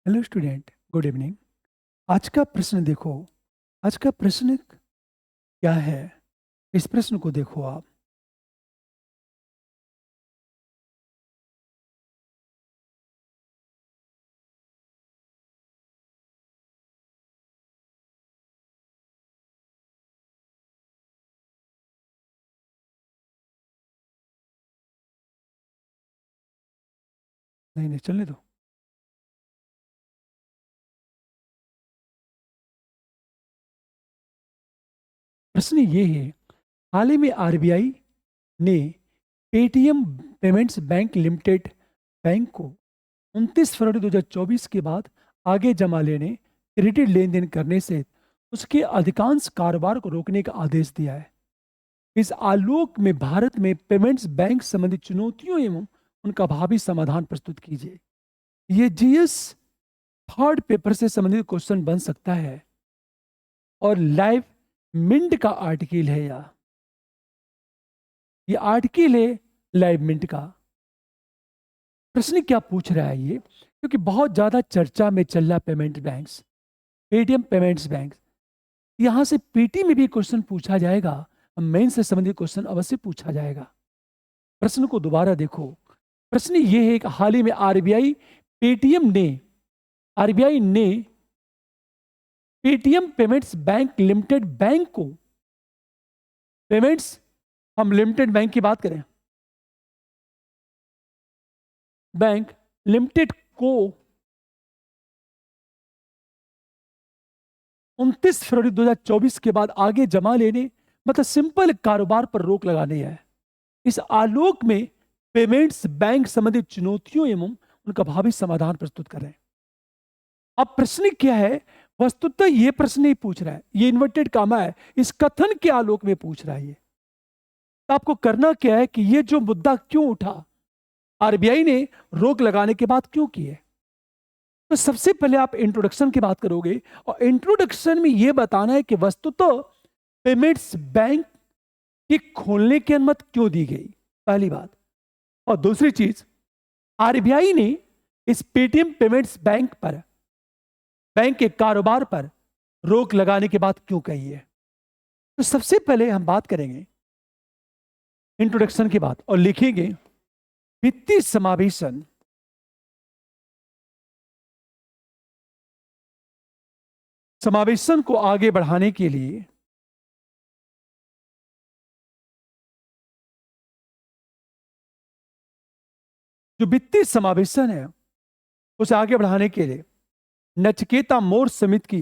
Hello student, good evening. आज का प्रश्न देखो। आज का प्रश्न क्या है? इस प्रश्न को देखो आप। नहीं नहीं, चलने दो। प्रश्न ये है, हाल ही में आरबीआई ने Paytm payments bank limited bank को 29 फरवरी 2024 के बाद आगे जमा लेने, क्रेडिट लेन देन करने से उसके अधिकांश कारोबार को रोकने का आदेश दिया है। इस आलोक में भारत में पेमेंट्स बैंक संबंधी चुनौतियों एवं उनका भावी समाधान प्रस्तुत कीजिए। ये जीएस थर्ड पेपर से संबंधित क्वेश्चन बन सकता है और लाइव मिंट का आर्टिकल है। ये आर्टिकल है लाइव मिंट का। प्रश्न क्या पूछ रहा है ये, क्योंकि बहुत ज्यादा चर्चा में चल रहा payment banks, Paytm payments bank. यहां से पीटी में भी क्वेश्चन पूछा जाएगा, मेन से संबंधित क्वेश्चन अवश्य पूछा जाएगा। प्रश्न को दोबारा देखो। प्रश्न ये है कि हाल ही में आरबीआई ने Paytm payments bank limited bank को, पेमेंट्स हम लिमिटेड बैंक की बात करें, बैंक लिमिटेड को 29 फरवरी 2024 के बाद आगे जमा लेने, मतलब सिंपल कारोबार पर रोक लगाने है। इस आलोक में पेमेंट्स बैंक संबंधित चुनौतियों एवं उनका भावी समाधान प्रस्तुत करें। अब प्रश्न क्या है? वस्तुतः ये प्रश्न नहीं पूछ रहा है, ये इन्वर्टेड कामा है, इस कथन के आलोक में पूछ रहा है ये। तो आपको करना क्या है कि ये जो मुद्दा क्यों उठा, आरबीआई ने रोक लगाने के बाद क्यों किए, तो सबसे पहले आप इंट्रोडक्शन की बात करोगे और इंट्रोडक्शन में यह बताना है कि वस्तुतः पेमेंट्स बैंक के खोलने की अनुमति क्यों दी गई, पहली बात। और दूसरी चीज, आरबीआई ने इस पेटीएम पेमेंट्स बैंक पर, बैंक के कारोबार पर रोक लगाने के बाद क्यों कही है। तो सबसे पहले हम बात करेंगे इंट्रोडक्शन की बात और लिखेंगे वित्तीय समावेशन। समावेशन को आगे बढ़ाने के लिए जो वित्तीय समावेशन है उसे आगे बढ़ाने के लिए नचिकेता मोर समिति की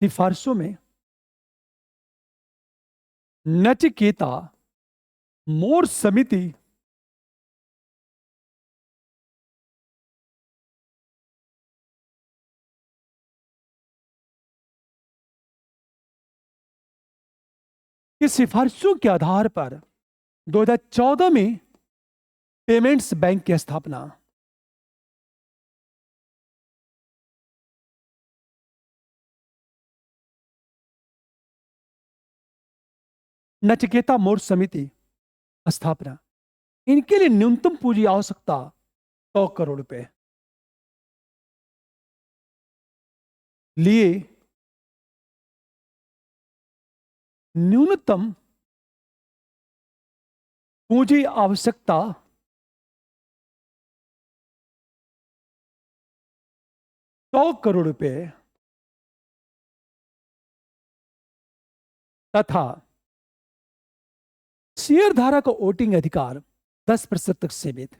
सिफारिशों में, नचिकेता मोर समिति की सिफारिशों के आधार पर 2014 में पेमेंट्स बैंक की स्थापना, नचिकेता मोर समिति स्थापना, इनके लिए न्यूनतम पूंजी आवश्यकता 100 करोड़ रुपए लिए न्यूनतम पूंजी आवश्यकता 100 करोड़ रुपए तथा शेयर धारक का वोटिंग अधिकार 10% तक सीमित।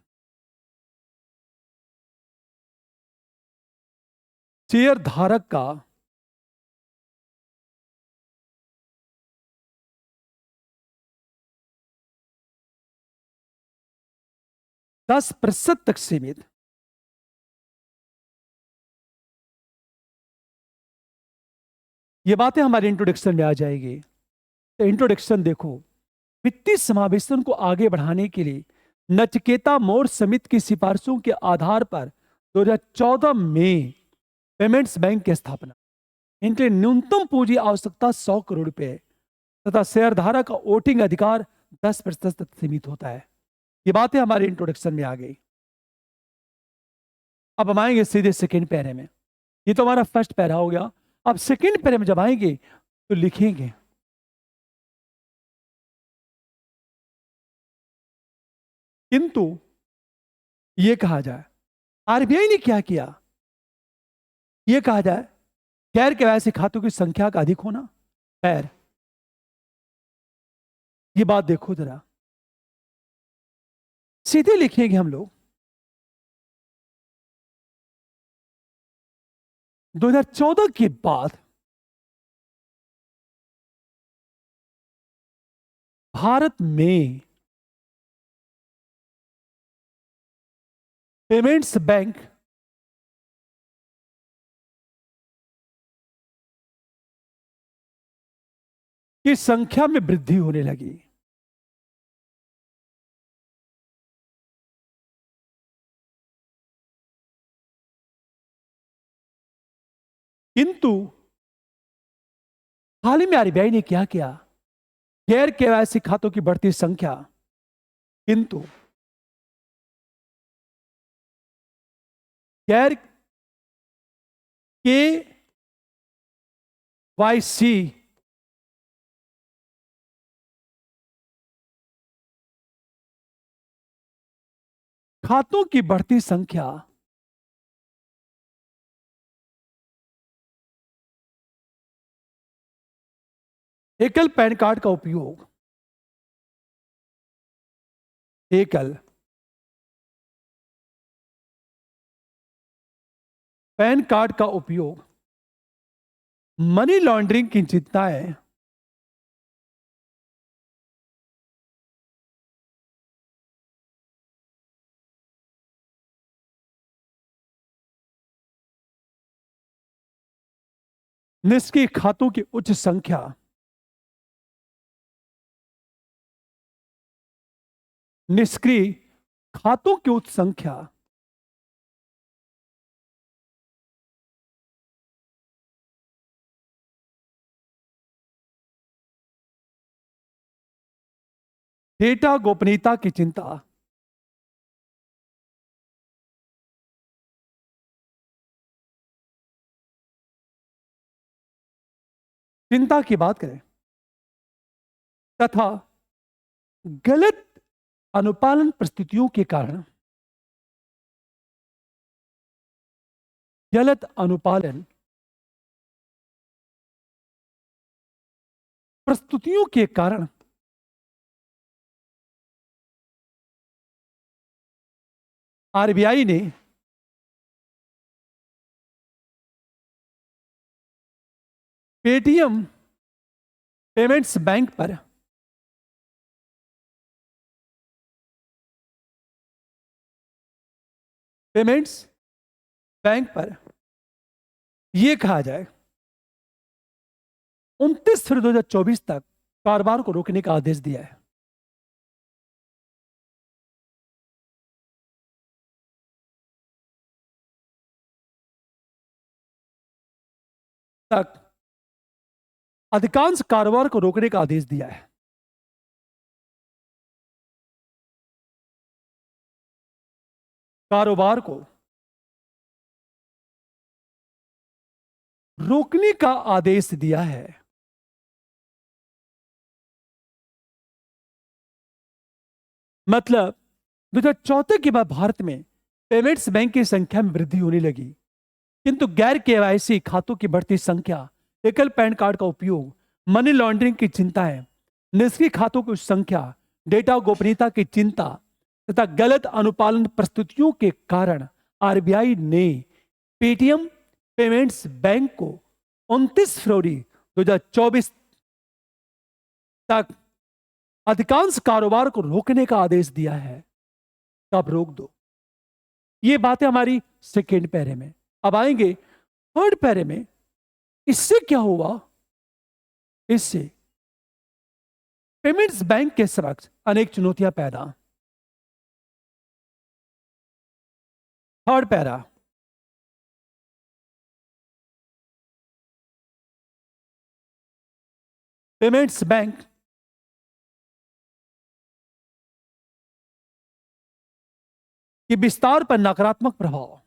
शेयर धारक का 10% तक सीमित। ये बातें हमारे इंट्रोडक्शन में आ जाएगी। तो इंट्रोडक्शन देखो, वित्तीय समावेशन को आगे बढ़ाने के लिए नचिकेता मोर समिति की सिफारिशों के आधार पर 2014 में पेमेंट्स बैंक की स्थापना, इनके लिए न्यूनतम पूंजी आवश्यकता 100 करोड़ रुपए तथा शेयरधारक का वोटिंग अधिकार 10% तक सीमित होता है। ये बातें हमारे इंट्रोडक्शन में आ गई। अब हम आएंगे सीधे सेकेंड पैरे में। ये तो हमारा फर्स्ट पैरा हो गया। अब सेकंड पैरा में जब आएंगे तो लिखेंगे किंतु ये कहा जाए आरबीआई ने क्या किया, ये कहा जाए गैर केवाईसी खातों की संख्या का अधिक होना। खैर ये बात देखो जरा, सीधे लिखेंगे हम लोग 2014 के बाद भारत में पेमेंट्स बैंक की संख्या में वृद्धि होने लगी। किंतु हाल ही में आरबीआई ने क्या किया, गैर केवाईसी खातों की बढ़ती संख्या, किंतु गैर के वाई सी खातों की बढ़ती संख्या एकल पैन कार्ड का उपयोग, एकल पैन कार्ड का उपयोग मनी लॉन्ड्रिंग की चिंताएं निष्क्रिय खातों की उच्च संख्या, निष्क्रिय खातों की उच्च संख्या डेटा गोपनीयता की चिंता, चिंता की बात करें, तथा गलत अनुपालन परिस्थितियों के कारण, गलत अनुपालन प्रस्तुतियों के कारण आरबीआई ने पेटीएम पेमेंट्स बैंक पर पेमेंट्स बैंक पर यह कहा जाए 29 फरवरी 2024 तक कारोबार को रोकने का आदेश दिया है। तक अधिकांश कारोबार को रोकने का आदेश दिया है। कारोबार को रोकने का आदेश दिया है। मतलब 2014 के बाद भारत में पेमेंट्स बैंक की संख्या में वृद्धि होने लगी, किंतु गैर केवाईसी खातों की बढ़ती संख्या, एकल पैन कार्ड का उपयोग, मनी लॉन्ड्रिंग की चिंताएं, निष्क्रिय खातों की संख्या, डेटा गोपनीयता की चिंता तथा गलत अनुपालन परिस्थितियों के कारण आरबीआई ने पेटीएम पेमेंट्स बैंक को 29 फरवरी 2024 तक अधिकांश कारोबार को रोकने का आदेश दिया है। तब रोक दो। ये बातें हमारी सेकेंड पैरे में। अब आएंगे थर्ड पैरे में। इससे क्या हुआ, इससे पेमेंट्स बैंक के समक्ष अनेक चुनौतियां पैदा। थर्ड पैरा, पेमेंट्स बैंक के विस्तार पर नकारात्मक प्रभाव।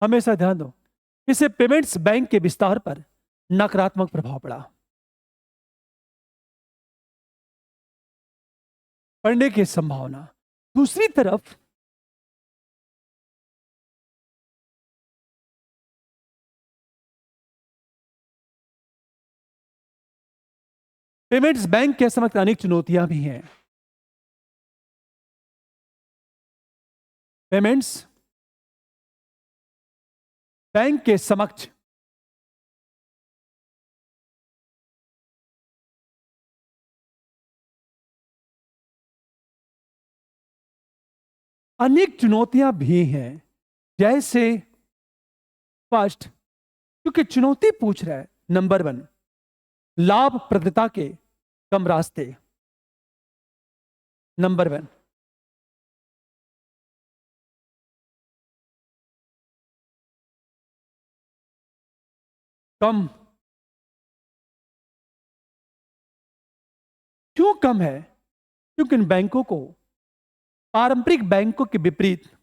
हमेशा ध्यान दो, इससे पेमेंट्स बैंक के विस्तार पर नकारात्मक प्रभाव पड़ा। पड़ने की संभावना। दूसरी तरफ पेमेंट्स बैंक के समक्ष अनेक चुनौतियां भी हैं। पेमेंट्स बैंक के समक्ष अनेक चुनौतियां भी हैं। जैसे फर्स्ट, क्योंकि चुनौती पूछ रहा है, नंबर 1, लाभप्रदता के कम रास्ते। नंबर 1, कम। क्यों कम है? क्योंकि इन बैंकों को पारंपरिक बैंकों के विपरीत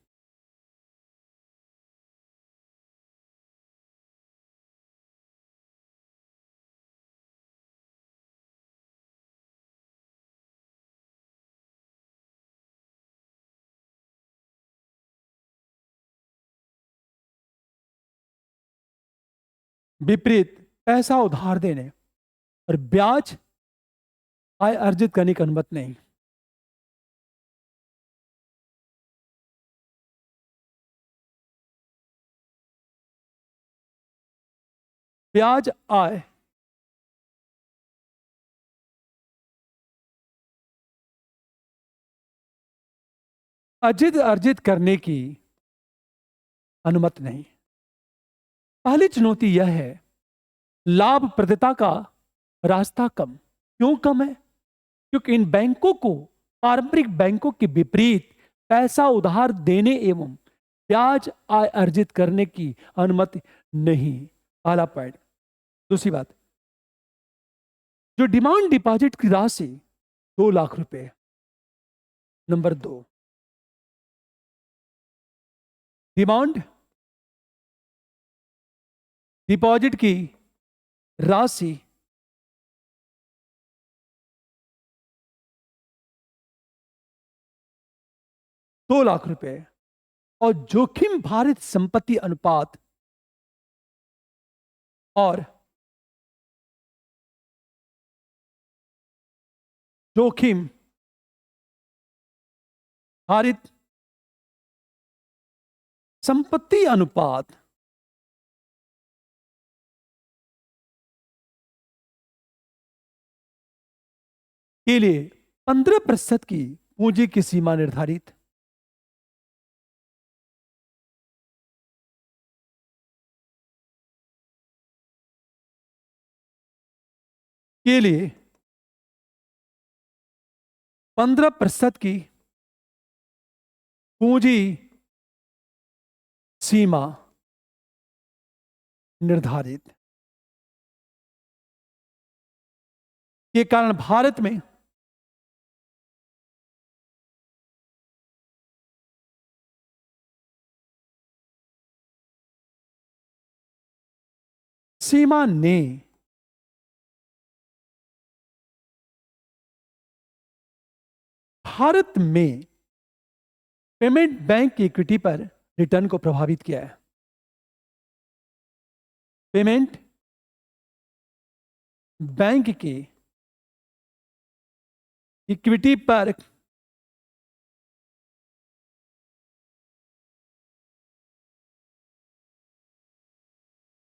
विपरीत पैसा उधार देने और ब्याज आय अर्जित करने की अनुमति नहीं। ब्याज आय अर्जित करने की अनुमति नहीं। पहली चुनौती यह है, लाभप्रदता का रास्ता कम। क्यों कम है? क्योंकि इन बैंकों को पारंपरिक बैंकों के विपरीत पैसा उधार देने एवं ब्याज आय अर्जित करने की अनुमति नहीं। पहला पॉइंट। दूसरी बात, जो डिमांड डिपॉजिट की राशि 2 लाख रुपए। नंबर 2, डिमांड डिपॉजिट की राशि 2 लाख रुपए और जोखिम भारित संपत्ति अनुपात और जोखिम भारित संपत्ति अनुपात के लिए 15% की पूंजी की सीमा निर्धारित। के लिए 15% की पूंजी सीमा निर्धारित के कारण भारत में सीमा ने भारत में पेमेंट बैंक की इक्विटी पर रिटर्न को प्रभावित किया है। पेमेंट बैंक की इक्विटी पर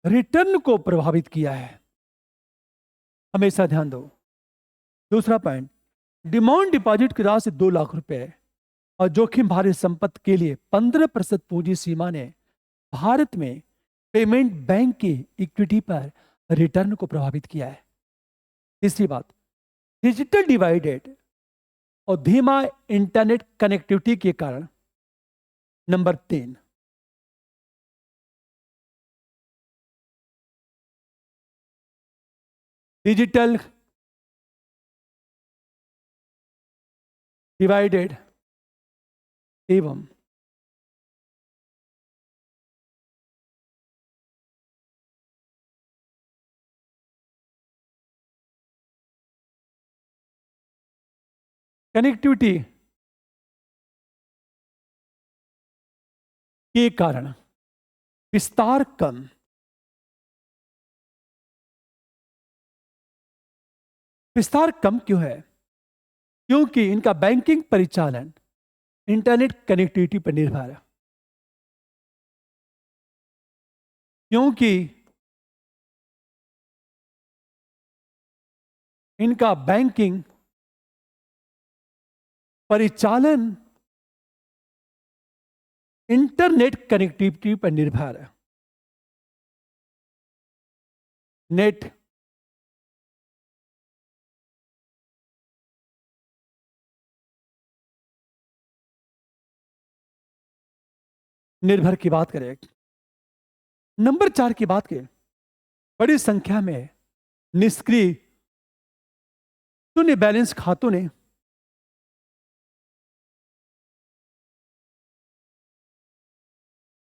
रिटर्न को प्रभावित किया है। हमेशा ध्यान दो। दूसरा पॉइंट, डिमांड डिपॉजिट की राशि 2 लाख रुपए और जोखिम भारी संपत्ति के लिए 15% पूंजी सीमा ने भारत में पेमेंट बैंक की इक्विटी पर रिटर्न को प्रभावित किया है। तीसरी बात, डिजिटल डिवाइडेड और धीमा इंटरनेट कनेक्टिविटी के कारण। नंबर 3, डिजिटल डिवाइडेड एवं कनेक्टिविटी के कारण विस्तार कम, विस्तार कम क्यों है? क्योंकि इनका बैंकिंग परिचालन इंटरनेट कनेक्टिविटी पर निर्भर है। क्योंकि इनका बैंकिंग परिचालन इंटरनेट कनेक्टिविटी पर निर्भर है। नेट निर्भर की बात करें, नंबर 4 की बात करें, बड़ी संख्या में निष्क्रिय शून्य बैलेंस खातों ने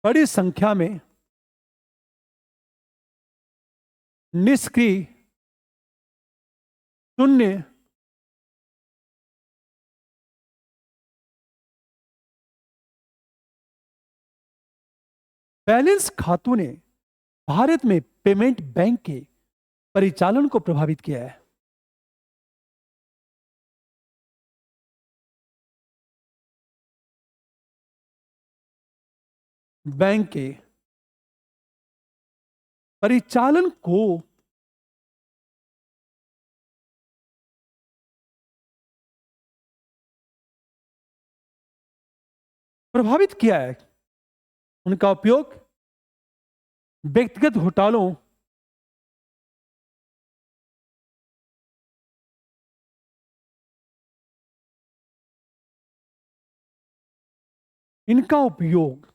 बड़ी संख्या में निष्क्रिय शून्य बैलेंस खातों ने भारत में पेमेंट बैंक के परिचालन को प्रभावित किया है। बैंक के परिचालन को प्रभावित किया है। उनका उपयोग व्यक्तिगत घोटालों इनका उपयोग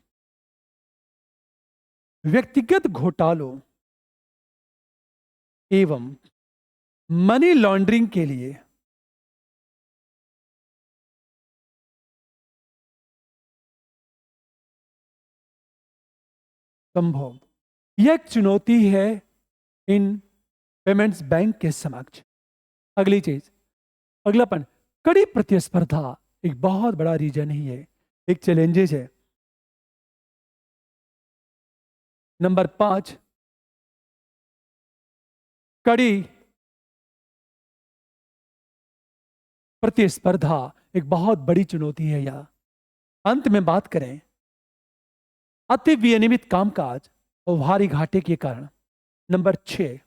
व्यक्तिगत घोटालों एवं मनी लॉन्ड्रिंग के लिए संभव, यह एक चुनौती है इन पेमेंट्स बैंक के समक्ष। अगली चीज, अगला पॉइंट, कड़ी प्रतिस्पर्धा एक बहुत बड़ा रीजन ही है, एक चैलेंजेस है। नंबर 5, कड़ी प्रतिस्पर्धा एक बहुत बड़ी चुनौती है। यह अंत में बात करें, अति विनियमित कामकाज और भारी घाटे के कारण। नंबर 6,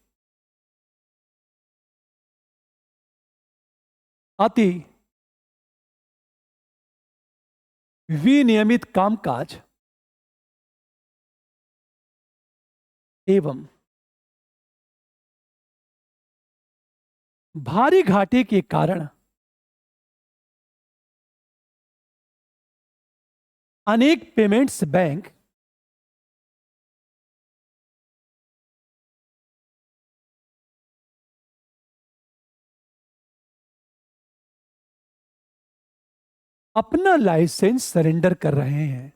अति विनियमित कामकाज एवं भारी घाटे के कारण अनेक पेमेंट्स बैंक अपना लाइसेंस सरेंडर कर रहे हैं।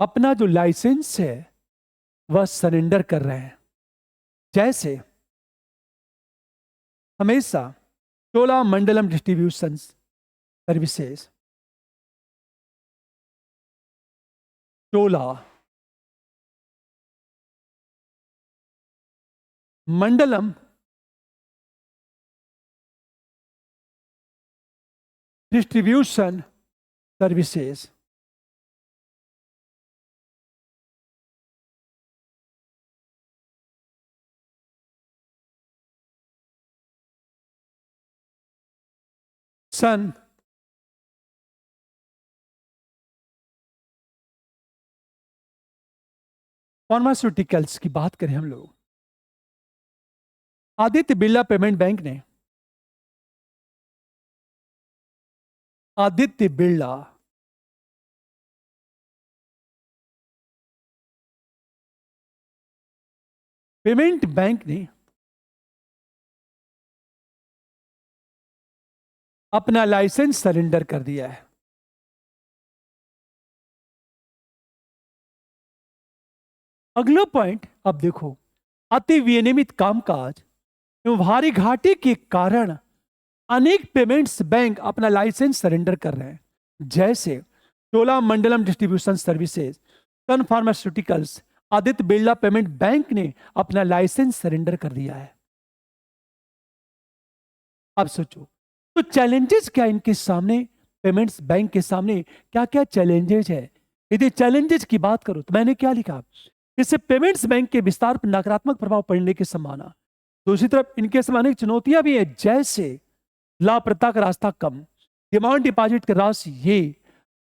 अपना जो लाइसेंस है वह सरेंडर कर रहे हैं। जैसे हमेशा चोलामंडलम डिस्ट्रीब्यूशन सर्विसेज, चोला Mandalam distribution services Sun pharmaceuticals की बात करें हम लोग, आदित्य बिरला पेमेंट बैंक ने आदित्य बिरला पेमेंट बैंक ने अपना लाइसेंस सरेंडर कर दिया है। अगला पॉइंट अब देखो, अति विनियमित कामकाज एवं भारी घाटे के कारण अनेक पेमेंट्स बैंक अपना लाइसेंस सरेंडर कर रहे हैं, जैसे Chola Mandalam distribution services, Sun pharmaceuticals, Aditya Birla payment bank ने अपना लाइसेंस सरेंडर कर दिया है। अब सोचो, तो चैलेंजेस क्या इनके सामने, पेमेंट्स बैंक के सामने क्या क्या चैलेंजेस है? यदि चैलेंजेस की बात करो तो मैंने क्या लिखा, इससे पेमेंट्स बैंक के विस्तार पर नकारात्मक प्रभाव पड़ने की संभावना। दूसरी तरफ इनके सामने अनेक चुनौतियां भी है, जैसे लाभप्रदता का रास्ता कम, डिमांड डिपॉजिट की राशि ये।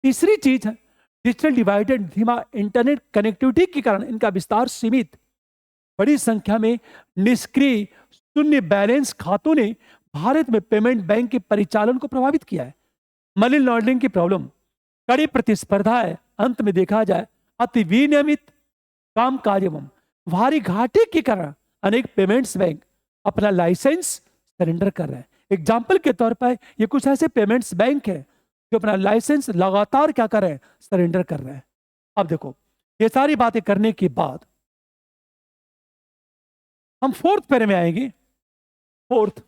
तीसरी चीज है डिजिटल डिवाइडेड, धीमा इंटरनेट कनेक्टिविटी के कारण इनका विस्तार सीमित। बड़ी संख्या में निष्क्रिय शून्य बैलेंस खातों ने भारत में पेमेंट बैंक के परिचालन को प्रभावित किया है। मनी लॉन्ड्रिंग की प्रॉब्लम, कड़ी प्रतिस्पर्धा है, अंत में देखा जाए अति विनियमित कामकाज एवं भारी घाटे के कारण अनेक पेमेंट्स बैंक अपना लाइसेंस सरेंडर कर रहे हैं। एग्जाम्पल के तौर पर ये कुछ ऐसे पेमेंट्स बैंक है जो अपना लाइसेंस लगातार क्या कर रहे हैं, सरेंडर कर रहे हैं। अब देखो, ये सारी बातें करने के बाद हम फोर्थ पैरे में आएंगे। फोर्थ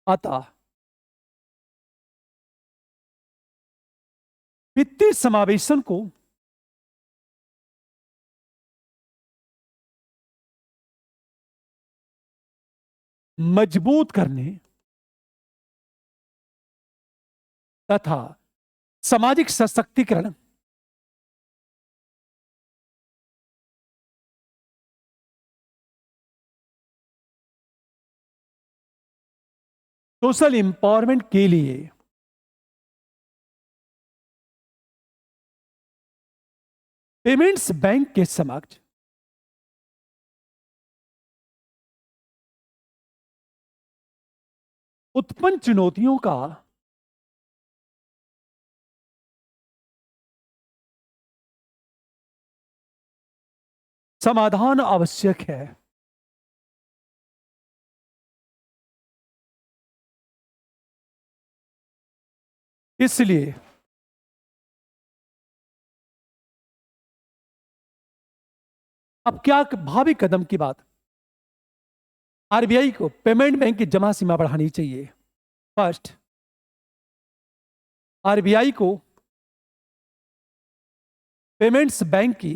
आता वित्तीय समावेशन को मजबूत करने तथा सामाजिक सशक्तिकरण सोशल एम्पावरमेंट के लिए पेमेंट्स बैंक के समक्ष उत्पन्न चुनौतियों का समाधान आवश्यक है। इसलिए अब क्या भावी कदम की बात, आरबीआई को पेमेंट बैंक की जमा सीमा बढ़ानी चाहिए। फर्स्ट, आरबीआई को पेमेंट्स बैंक की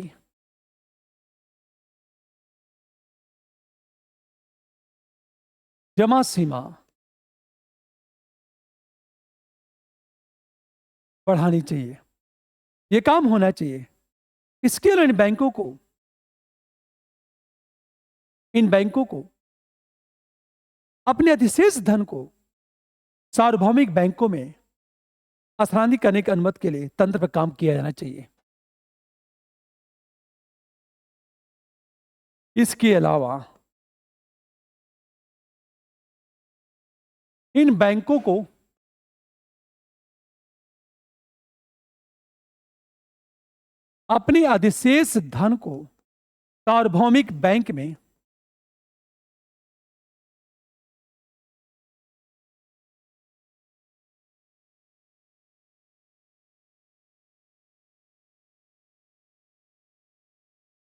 जमा सीमा बढ़ानी चाहिए, यह काम होना चाहिए। इसके लिए इन बैंकों को अपने अधिशेष धन को सार्वभौमिक बैंकों में स्थानांतरित करने की अनुमति के लिए तंत्र पर काम किया जाना चाहिए। इसके अलावा इन बैंकों को अपने अधिशेष धन को सार्वभौमिक बैंक में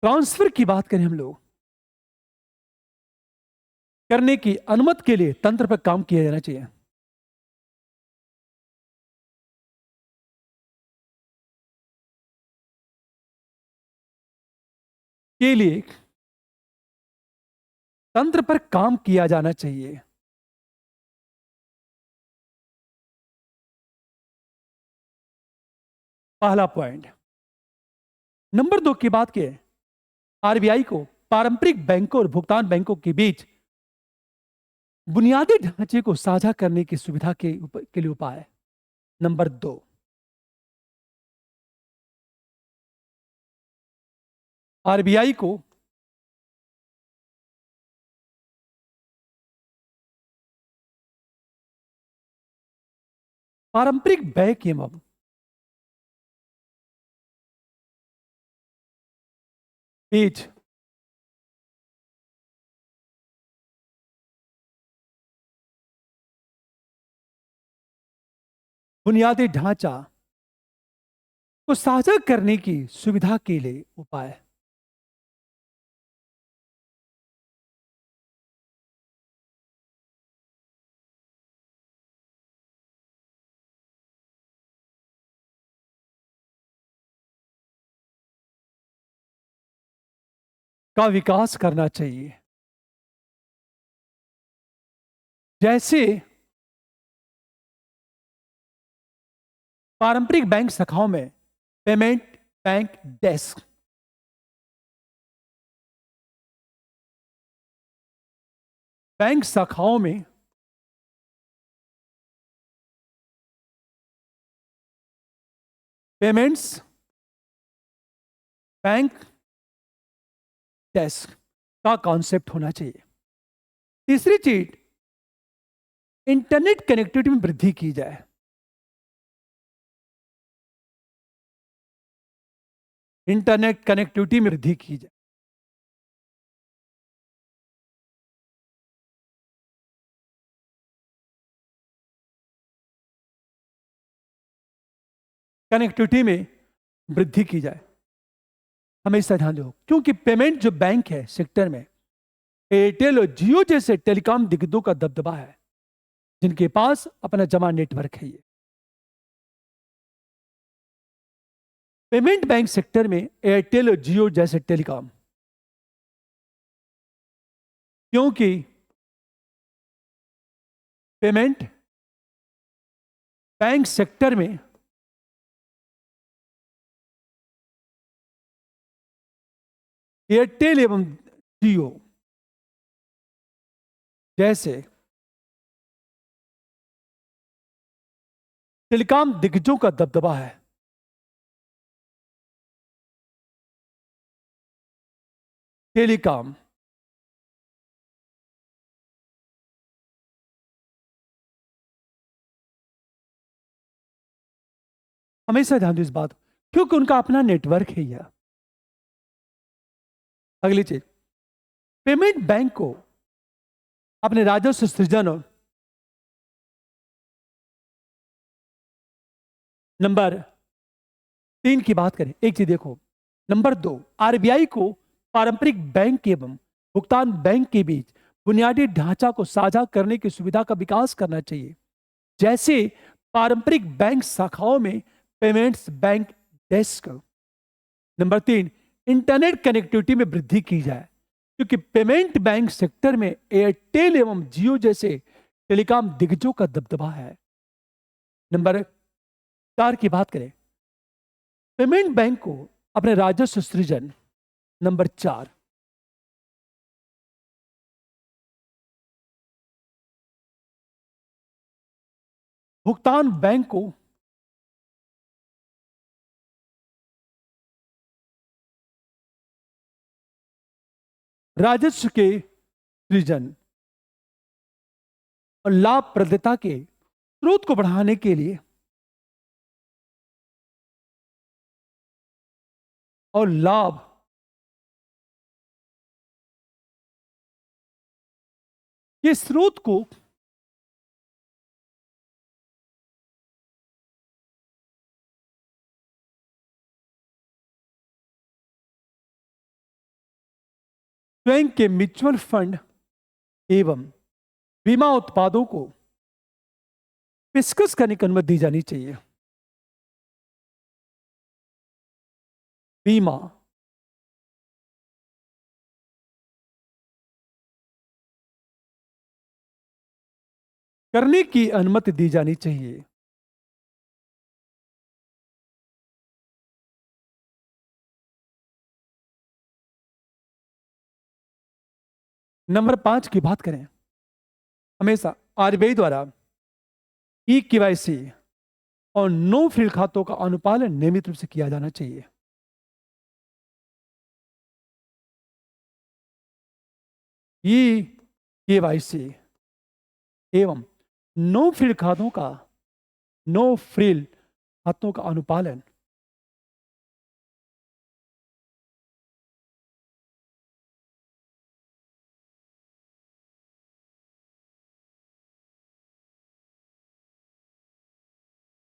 ट्रांसफर की बात करें हम लोग, करने की अनुमति के लिए तंत्र पर काम किया जाना चाहिए। के लिए तंत्र पर काम किया जाना चाहिए। पहला पॉइंट। नंबर 2 की बात की, आरबीआई को पारंपरिक बैंकों और भुगतान बैंकों के बीच बुनियादी ढांचे को साझा करने की सुविधा के लिए उपाय। नंबर 2, आरबीआई को पारंपरिक बैंक एवं बीच बुनियादी ढांचा को साझा करने की सुविधा के लिए उपाय। का विकास करना चाहिए। जैसे पारंपरिक बैंक शाखाओं में पेमेंट बैंक डेस्क, बैंक शाखाओं में पेमेंट्स बैंक डेस्क का कॉन्सेप्ट होना चाहिए। तीसरी चीज, इंटरनेट कनेक्टिविटी में वृद्धि की जाए। इंटरनेट कनेक्टिविटी में वृद्धि की जाए। कनेक्टिविटी में वृद्धि की जाए। हमेशा ध्यान दो, क्योंकि पेमेंट जो बैंक है सेक्टर में एयरटेल और जियो जैसे टेलीकॉम दिग्गजों का दबदबा है, जिनके पास अपना जमा नेटवर्क है। ये पेमेंट बैंक सेक्टर में एयरटेल और जियो जैसे टेलीकॉम, क्योंकि पेमेंट बैंक सेक्टर में एयरटेल एवं जियो जैसे टेलीकॉम दिग्गजों का दबदबा है। टेलीकॉम हमेशा ध्यान दो इस बात, क्योंकि उनका अपना नेटवर्क है। यह अगली चीज, पेमेंट बैंक को अपने राजस्व सृजन और नंबर 3 की बात करें, एक चीज देखो, नंबर 2, आरबीआई को पारंपरिक बैंक एवं भुगतान बैंक के बीच बुनियादी ढांचा को साझा करने की सुविधा का विकास करना चाहिए। जैसे पारंपरिक बैंक शाखाओं में payments bank desk. Number 3, internet connectivity में वृद्धि की जाए, क्योंकि पेमेंट बैंक सेक्टर में एयरटेल एवं जियो जैसे टेलीकॉम दिग्गजों का दबदबा है। नंबर 4 की बात करें, पेमेंट बैंक को अपने राजस्व सृजन। नंबर 4, भुगतान बैंक को राजस्व के सृजन और लाभप्रदता के स्रोत को बढ़ाने के लिए और लाभ के स्रोत को स्वयं के म्यूचुअल फंड एवं बीमा उत्पादों को पेशकश करने की अनुमति दी जानी चाहिए। बीमा करने की अनुमति दी जानी चाहिए। नंबर 5 की बात करें, हमेशा आरबीआई द्वारा ई केवाईसी और नो फ्रिल खातों का अनुपालन नियमित रूप से किया जाना चाहिए। ई केवाईसी एवं नो फ्रिल खातों का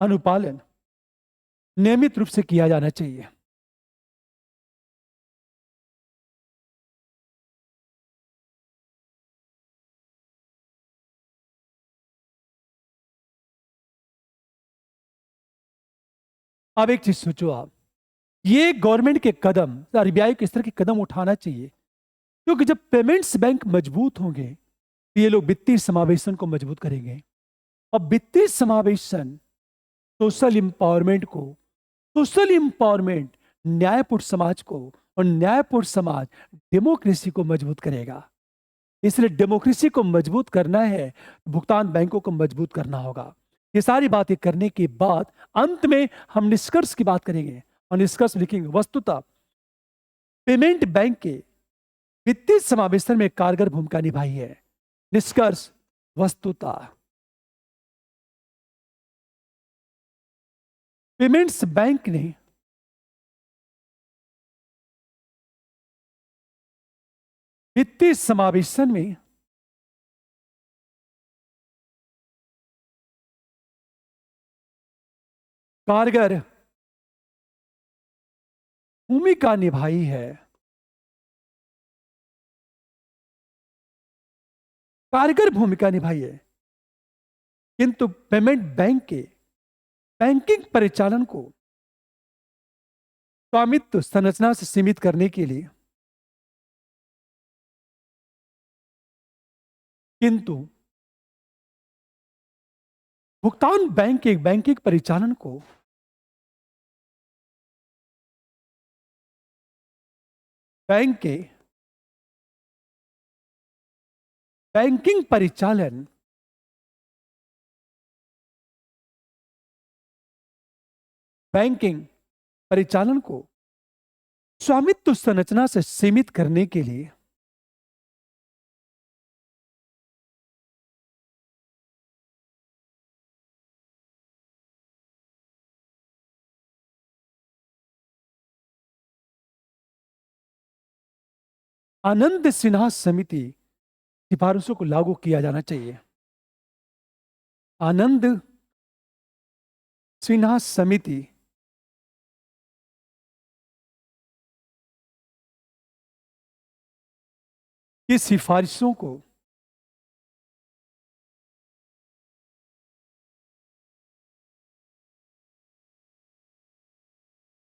अनुपालन नियमित रूप से किया जाना चाहिए। अब एक चीज सोचो आप, ये गवर्नमेंट के कदम, आरबीआई को इस तरह के कदम उठाना चाहिए क्योंकि जब पेमेंट्स बैंक मजबूत होंगे तो ये लोग वित्तीय समावेशन को मजबूत करेंगे। और वित्तीय समावेशन सोशल इंपावरमेंट को, सोशल इंपावरमेंट न्यायपूर्ण समाज को, और न्यायपूर्ण समाज डेमोक्रेसी को मजबूत करेगा। इसलिए डेमोक्रेसी को मजबूत करना है, भुगतान बैंकों को मजबूत करना होगा। ये सारी बातें करने के बाद अंत में हम निष्कर्ष की बात करेंगे और निष्कर्ष लिखेंगे। वस्तुतः पेमेंट बैंक के वित्तीय समावेशन में कारगर भूमिका निभाई है। निष्कर्ष, वस्तुतः पेमेंट्स बैंक ने वित्तीय समावेशन में कारगर भूमिका निभाई है। कारगर भूमिका निभाई है, किंतु पेमेंट बैंक के बैंकिंग परिचालन को स्वामित्व संरचना से सीमित करने के लिए, किंतु भुगतान बैंक के बैंकिंग परिचालन को बैंक के बैंकिंग परिचालन बैंकिंग परिचालन को स्वामित्व संरचना से सीमित करने के लिए आनंद सिन्हा समिति सिफारिशों को लागू किया जाना चाहिए। आनंद सिन्हा समिति की सिफारिशों को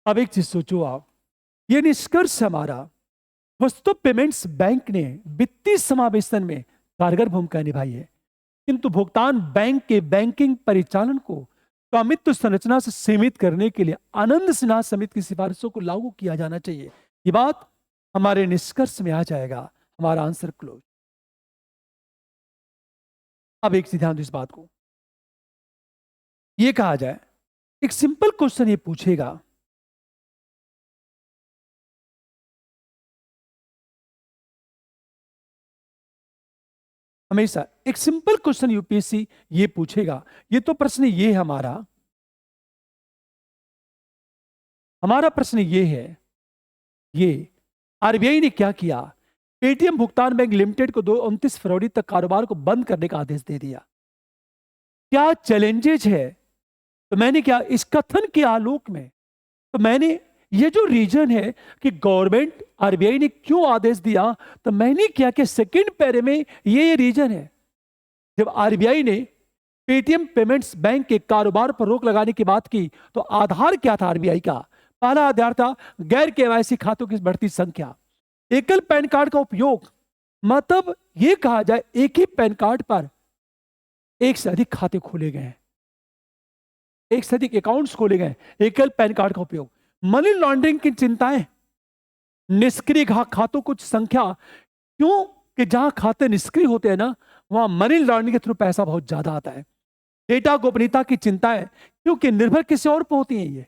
अब एक चीज सोचो आप, ये निष्कर्ष हमारा, वस्तु पेमेंट्स बैंक ने वित्तीय समावेशन में कारगर भूमिका निभाई है, किंतु भुगतान बैंक के बैंकिंग परिचालन को स्वामित्व संरचना से सीमित करने के लिए आनंद सिन्हा समिति की सिफारिशों को लागू किया जाना चाहिए। ये बात हमारे निष्कर्ष में आ जाएगा, हमारा आंसर क्लोज। अब एक ध्यान दो इस बात को, ये कहा जाए, एक सिंपल क्वेश्चन ये पूछेगा, हमेशा एक सिंपल क्वेश्चन यूपीएससी ये पूछेगा। ये तो प्रश्न ये है हमारा प्रश्न ये है, ये आरबीआई ने क्या किया? पेटीएम भुगतान बैंक लिमिटेड को 29 फरवरी तक कारोबार को बंद करने का आदेश दे दिया। क्या चैलेंजेज है? तो मैंने क्या इस कथन के आलोक में, तो मैंने ये जो रीजन है कि गवर्नमेंट आरबीआई ने क्यों आदेश दिया, तो मैंने क्या कि सेकंड पैरे में ये रीजन है। जब आरबीआई ने पेटीएम पेमेंट्स बैंक के कारोबार पर रोक लगाने की बात की, तो आधार क्या था आरबीआई का? पहला आधार था गैर केवाईसी खातों की बढ़ती संख्या। एकल पैन कार्ड का उपयोग, मतलब यह कहा जाए एक ही पैन कार्ड पर एक से अधिक खाते खोले गए हैं, एक से अधिक अकाउंट्स खोले गए। एकल पैन कार्ड का उपयोग, मनी लॉन्ड्रिंग की चिंताएं, निष्क्रिय खातों कुछ संख्या, क्यों कि जहां खाते निष्क्रिय होते हैं ना, वहां मनी लॉन्ड्रिंग के थ्रू पैसा बहुत ज्यादा आता है। डेटा गोपनीयता की चिंताएं, क्योंकि निर्भर किसी और पर होती है ये,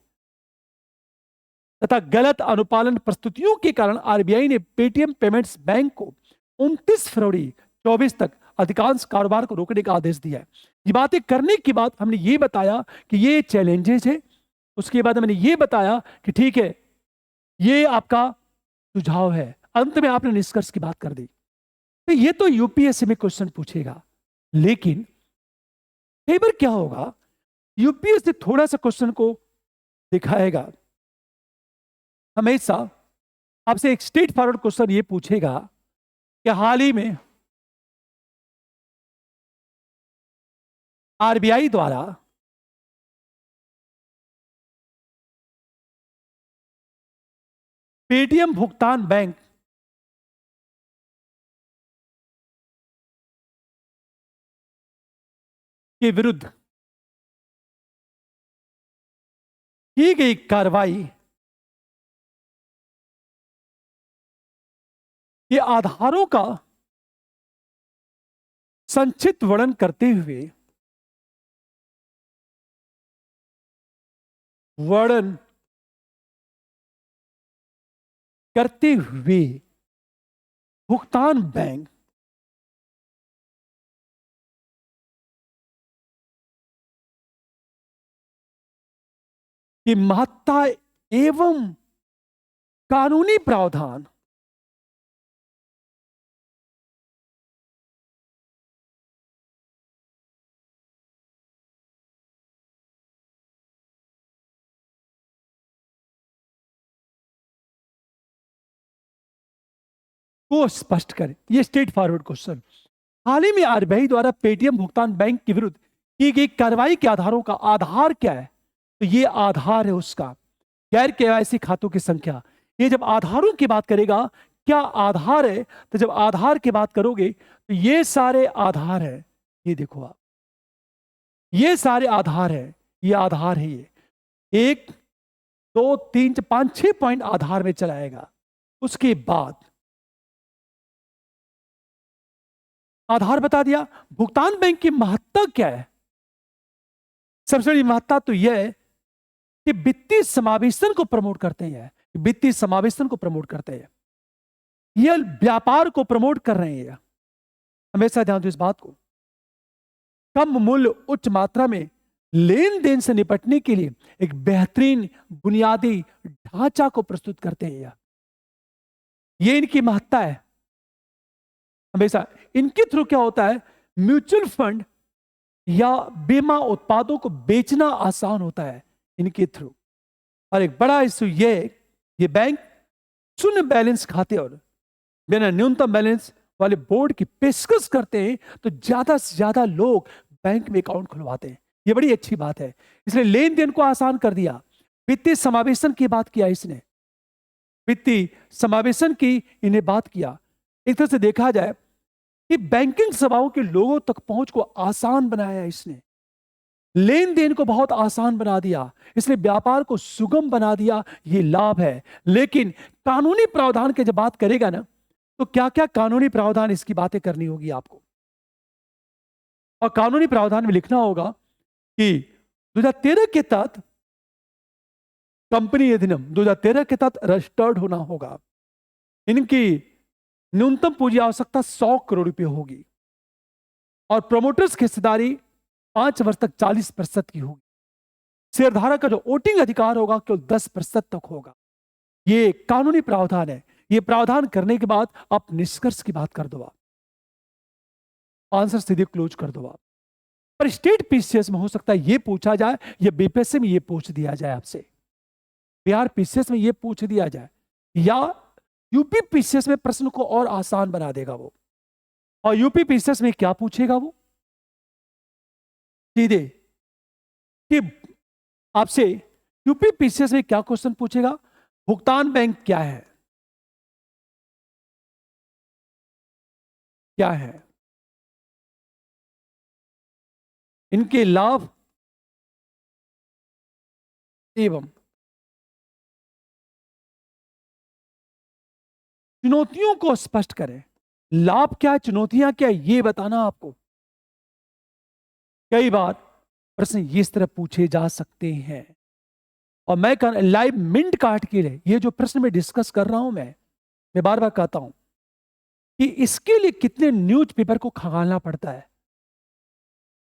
तथा गलत अनुपालन प्रस्तुतियों के कारण आरबीआई ने पेटीएम पेमेंट्स बैंक को 29 फरवरी 24 तक अधिकांश कारोबार को रोकने का आदेश दिया है। ये बातें करने के बाद हमने ये बताया कि ये चैलेंजेस है। उसके बाद मैंने ये बताया कि ठीक है, ये आपका सुझाव है। अंत में आपने निष्कर्ष की बात कर दी। तो ये तो यूपीएससी में क्वेश्चन पूछेगा, लेकिन कई बार क्या होगा, यूपीएससी थोड़ा सा क्वेश्चन को दिखाएगा। हमेशा आपसे एक स्ट्रेट फॉरवर्ड क्वेश्चन ये पूछेगा कि हाल ही में आरबीआई द्वारा पेटीएम भुगतान बैंक के विरुद्ध की गई कार्रवाई के आधारों का संक्षिप्त वर्णन करते हुए भुगतान बैंक की महत्ता एवं कानूनी प्रावधान को स्पष्ट करें। ये स्ट्रेट फॉरवर्ड क्वेश्चन। हाल ही में आरबीआई द्वारा पेटीएम भुगतान बैंक के विरुद्ध की गई कार्रवाई के आधारों का आधार क्या है? तो ये आधार है उसका गैर केवाईसी खातों की संख्या। ये जब आधारों की बात करेगा, क्या आधार है, तो जब आधार की बात करोगे तो ये सारे आधार है। ये देखो आप, ये सारे आधार है, ये आधार है। ये 1 2 3 5 6 पॉइंट आधार में चलाएगा। उसके बाद आधार बता दिया। भुगतान बैंक की महत्ता क्या है? सबसे बड़ी महत्ता तो यह है कि वित्तीय समावेशन को प्रमोट करते हैं। वित्तीय समावेशन को प्रमोट करते हैं, यह व्यापार को प्रमोट कर रहे हैं। हमेशा ध्यान दो इस बात को। कम मूल्य उच्च मात्रा में लेन देन से निपटने के लिए एक बेहतरीन बुनियादी ढांचा को प्रस्तुत करते हैं। यह इनकी महत्ता है। हमेशा इनके थ्रू क्या होता है, म्यूचुअल फंड या बीमा उत्पादों को बेचना आसान होता है इनके थ्रू। और एक बड़ा इशू ये बैंक शून्य बैलेंस खाते और बिना न्यूनतम बैलेंस वाले बोर्ड की पेशकश करते हैं, तो ज्यादा से ज्यादा लोग बैंक में अकाउंट खुलवाते हैं। ये बड़ी अच्छी बात है। इसलिए लेन देन को आसान कर दिया। वित्तीय समावेशन की बात किया इसने, वित्तीय समावेशन की इन्हें बात किया। एक तरह से देखा जाए कि बैंकिंग सेवाओं के लोगों तक पहुंच को आसान बनाया इसने, लेन देन को बहुत आसान बना दिया, इसलिए व्यापार को सुगम बना दिया। ये लाभ है। लेकिन कानूनी प्रावधान की जब बात करेगा ना, तो क्या क्या कानूनी प्रावधान, इसकी बातें करनी होगी आपको। और कानूनी प्रावधान में लिखना होगा कि 2013 के तहत कंपनी अधिनियम 2013 के तहत रजिस्टर्ड होना होगा। इनकी न्यूनतम पूंजी आवश्यकता 100 करोड़ रुपए होगी और प्रमोटर्स की हिस्सेदारी 5 वर्ष तक 40% की होगी। शेयरधारक का जो वोटिंग अधिकार होगा केवल 10% तक होगा। ये कानूनी प्रावधान है। ये प्रावधान करने के बाद आप निष्कर्ष की बात कर दो, आप आंसर सीधे क्लोज कर दो आप। पर स्टेट पीसीएस में हो सकता है ये पूछा जाए, या बीपीएससी में ये पूछ दिया जाए आपसे, बिहार पीसीएस में ये पूछ दिया जाए, या यूपी पीसीएस में प्रश्न को और आसान बना देगा वो। और यूपी पीसीएस में क्या पूछेगा वो सीधे, कि आपसे यूपी पीसीएस में क्या क्वेश्चन पूछेगा, भुगतान बैंक क्या है, क्या है, इनके लाभ एवं चुनौतियों को स्पष्ट करें। लाभ क्या, चुनौतियां क्या, ये बताना आपको। कई बार प्रश्न इस तरह पूछे जा सकते हैं। और मैं लाइव मिंट काट के लिए ये जो प्रश्न में डिस्कस कर रहा हूं, मैं बार बार कहता हूं कि इसके लिए कितने न्यूज़पेपर को खंगालना पड़ता है।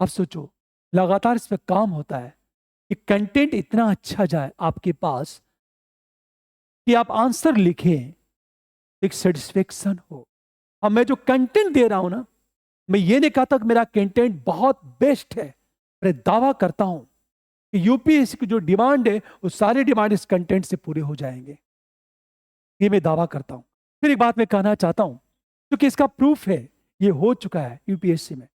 आप सोचो, लगातार इस पर काम होता है कि कंटेंट इतना अच्छा जाए आपके पास कि आप आंसर लिखें, एक सेटिस्फेक्शन हो। अब मैं जो कंटेंट दे रहा हूं ना, मैं ये नहीं कहता कि मेरा कंटेंट बहुत बेस्ट है। मैं दावा करता हूं कि यूपीएससी की जो डिमांड है, वो सारे डिमांड इस कंटेंट से पूरे हो जाएंगे। ये मैं दावा करता हूं। फिर एक बात मैं कहना चाहता हूं, क्योंकि इसका प्रूफ है, ये हो चुका है यूपीएससी में।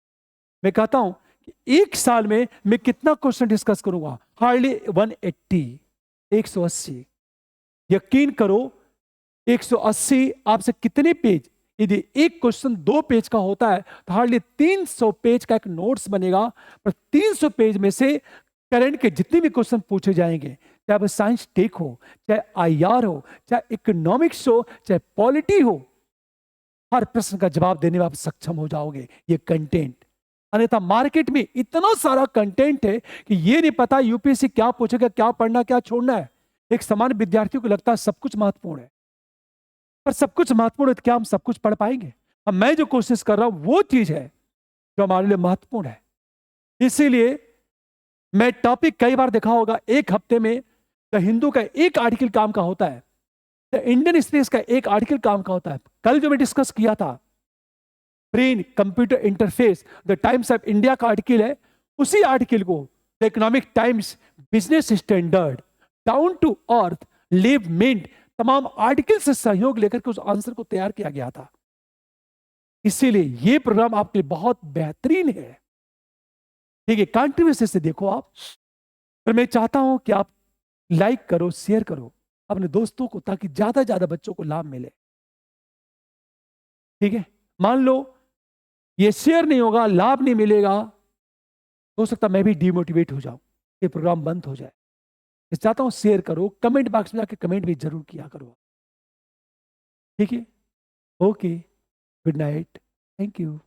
मैं कहता हूं कि एक साल में मैं कितना क्वेश्चन डिस्कस करूंगा, हार्डली 180। यकीन करो, 180 आपसे कितने पेज यदि एक क्वेश्चन 2 पेज का होता है तो हार्डली 300 पेज का एक नोट्स बनेगा। पर 300 पेज में से करंट के जितने भी क्वेश्चन पूछे जाएंगे, चाहे वो साइंस टेक हो, चाहे आईआर हो, चाहे इकोनॉमिक्स हो, चाहे पॉलिटी हो, हर प्रश्न का जवाब देने में आप सक्षम हो जाओगे। ये कंटेंट, अन्यथा मार्केट में इतना सारा कंटेंट है कि ये नहीं पता यूपीएससी क्या पूछेगा, क्या पढ़ना, क्या छोड़ना है। एक सामान्य विद्यार्थी को लगता है सब कुछ महत्वपूर्ण है, पर सब कुछ महत्वपूर्ण है तो क्या हम सब कुछ पढ़ पाएंगे? अब मैं जो कोशिश कर रहा हूं वो चीज है जो हमारे लिए महत्वपूर्ण है। इसीलिए मैं टॉपिक कई बार देखा होगा, एक हफ्ते में द हिंदू का एक आर्टिकल काम का होता है, द इंडियन स्पेस का एक आर्टिकल काम का होता है। कल जो मैं डिस्कस किया था brain computer interface, the Times of India का आर्टिकल है, उसी आर्टिकल को the Economic Times, Business Standard, Down to Earth, Live Mint, तमाम आर्टिकल से सहयोग लेकर के उस आंसर को तैयार किया गया था। इसीलिए ये प्रोग्राम आपके लिए बहुत बेहतरीन है। ठीक है, कंट्रीब्यूशन से देखो आप। पर मैं चाहता हूं कि आप लाइक करो, शेयर करो अपने दोस्तों को, ताकि ज्यादा ज्यादा बच्चों को लाभ मिले। ठीक है, मान लो ये शेयर नहीं होगा, लाभ नहीं मिलेगा, हो सकता मैं भी डिमोटिवेट हो जाऊं, ये प्रोग्राम बंद हो जाए। मैं चाहता हूं शेयर करो, कमेंट बॉक्स में जाके कमेंट भी जरूर किया करो। ठीक है, okay, good night, thank you.